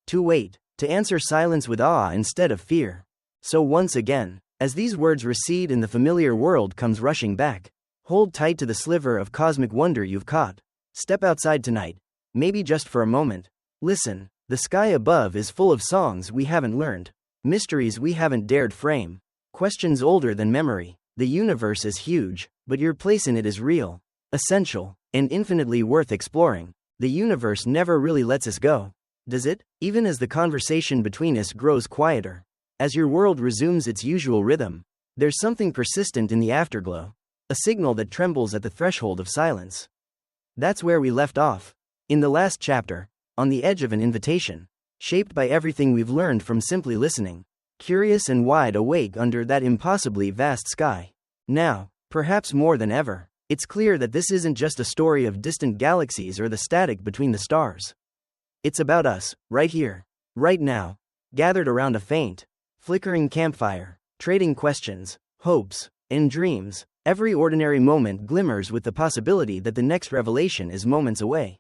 to wait, to answer silence with awe instead of fear. So once again, as these words recede and the familiar world comes rushing back, hold tight to the sliver of cosmic wonder you've caught. Step outside tonight, maybe just for a moment. Listen, the sky above is full of songs we haven't learned, mysteries we haven't dared frame, questions older than memory. The universe is huge, but your place in it is real, essential, and infinitely worth exploring. The universe never really lets us go, does it? Even as the conversation between us grows quieter, as your world resumes its usual rhythm, there's something persistent in the afterglow, a signal that trembles at the threshold of silence. That's where we left off. In the last chapter, on the edge of an invitation, shaped by everything we've learned from simply listening, curious and wide awake under that impossibly vast sky. Now, perhaps more than ever, it's clear that this isn't just a story of distant galaxies or the static between the stars. It's about us, right here, right now. gathered around a faint, flickering campfire, trading questions, hopes, and dreams. Every ordinary moment glimmers with the possibility that the next revelation is moments away.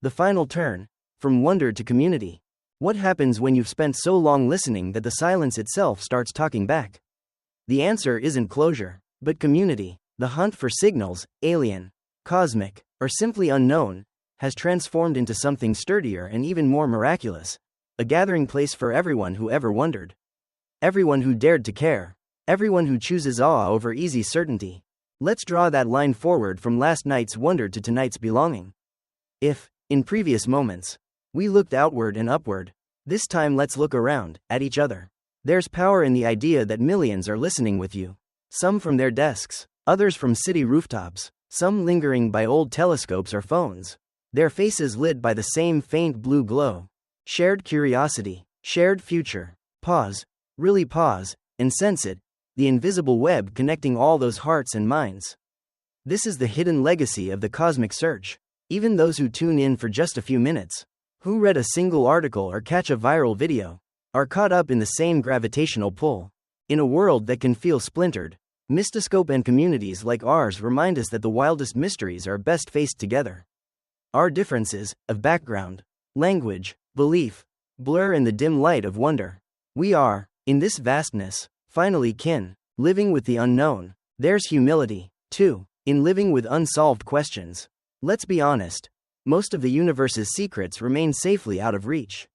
The final turn, from wonder to community. What happens when you've spent so long listening that the silence itself starts talking back? The answer isn't closure, but community. The hunt for signals, alien, cosmic, or simply unknown, has transformed into something sturdier and even more miraculous. A gathering place for everyone who ever wondered. Everyone who dared to care. Everyone who chooses awe over easy certainty. Let's draw that line forward from last night's wonder to tonight's belonging. If, in previous moments, we looked outward and upward, this time let's look around, at each other. There's power in the idea that millions are listening with you. Some from their desks, others from city rooftops, some lingering by old telescopes or phones. Their faces lit by the same faint blue glow. Shared curiosity, shared future. Pause, really pause, and sense it, the invisible web connecting all those hearts and minds. This is the hidden legacy of the cosmic search. Even those who tune in for just a few minutes, who read a single article or catch a viral video, are caught up in the same gravitational pull. In a world that can feel splintered, MystiScope and communities like ours remind us that the wildest mysteries are best faced together. Our differences, of background, language, belief, blur in the dim light of wonder. We are, in this vastness, finally kin, living with the unknown. There's humility, too, in living with unsolved questions. Let's be honest, most of the universe's secrets remain safely out of reach.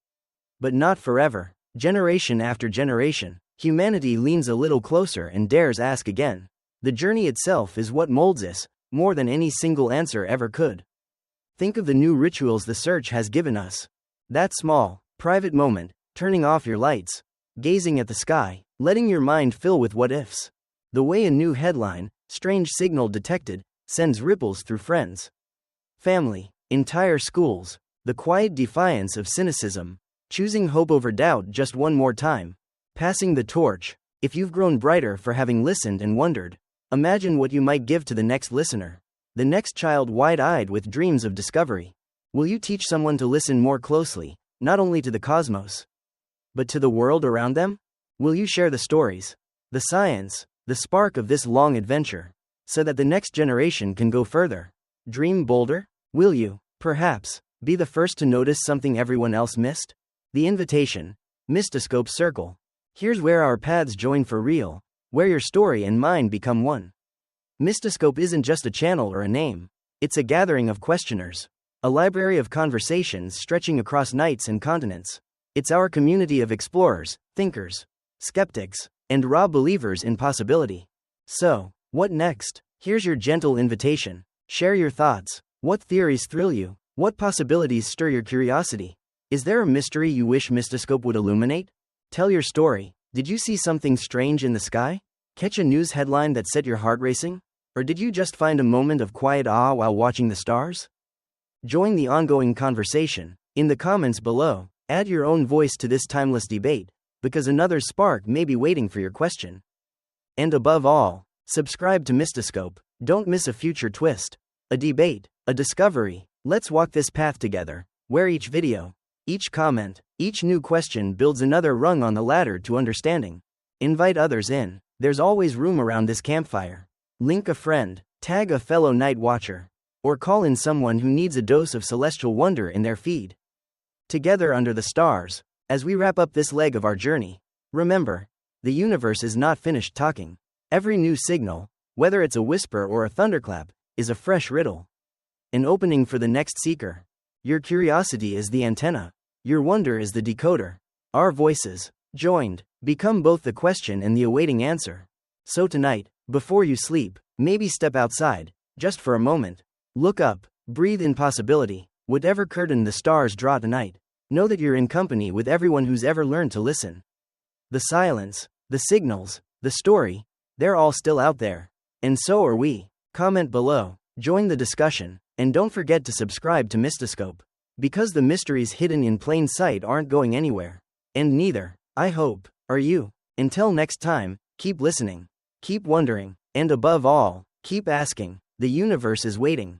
But not forever. Generation after generation, humanity leans a little closer and dares ask again. The journey itself is what molds us, more than any single answer ever could. Think of the new rituals the search has given us. That small, private moment, turning off your lights, gazing at the sky, letting your mind fill with what-ifs. The way a new headline, strange signal detected, sends ripples through friends, family, entire schools. The quiet defiance of cynicism, choosing hope over doubt just one more time, passing the torch. If you've grown brighter for having listened and wondered, imagine what you might give to the next listener, the next child wide-eyed with dreams of discovery. Will you teach someone to listen more closely, not only to the cosmos, but to the world around them? Will you share the stories, the science, the spark of this long adventure, so that the next generation can go further? Dream bolder? Will you, perhaps, be the first to notice something everyone else missed? The invitation, MystiScope Circle. Here's where our paths join for real, where your story and mine become one. MystiScope isn't just a channel or a name, it's a gathering of questioners, a library of conversations stretching across nights and continents. It's our community of explorers, thinkers, skeptics, and raw believers in possibility. So, what next? Here's your gentle invitation. Share your thoughts. What theories thrill you? What possibilities stir your curiosity? Is there a mystery you wish MystiScope would illuminate? Tell your story. Did you see something strange in the sky? Catch a news headline that set your heart racing? Or did you just find a moment of quiet awe while watching the stars? Join the ongoing conversation. In the comments below, add your own voice to this timeless debate, because another spark may be waiting for your question. And above all, subscribe to MystiScope. Don't miss a future twist, a debate, a discovery. Let's walk this path together, where each video, each comment, each new question builds another rung on the ladder to understanding. Invite others in. There's always room around this campfire. Link a friend, tag a fellow night watcher, or call in someone who needs a dose of celestial wonder in their feed. Together under the stars, as we wrap up this leg of our journey, remember, the universe is not finished talking. Every new signal, whether it's a whisper or a thunderclap, is a fresh riddle. An opening for the next seeker. Your curiosity is the antenna. Your wonder is the decoder. Our voices, joined, become both the question and the awaiting answer. So tonight, before you sleep, maybe step outside, just for a moment. Look up, breathe in possibility. Whatever curtain the stars draw tonight, know that you're in company with everyone who's ever learned to listen. The silence, the signals, the story, they're all still out there. And so are we. Comment below, join the discussion, and don't forget to subscribe to MystiScope. Because the mysteries hidden in plain sight aren't going anywhere. And neither, I hope, are you. Until next time, keep listening, keep wondering, and above all, keep asking. The universe is waiting.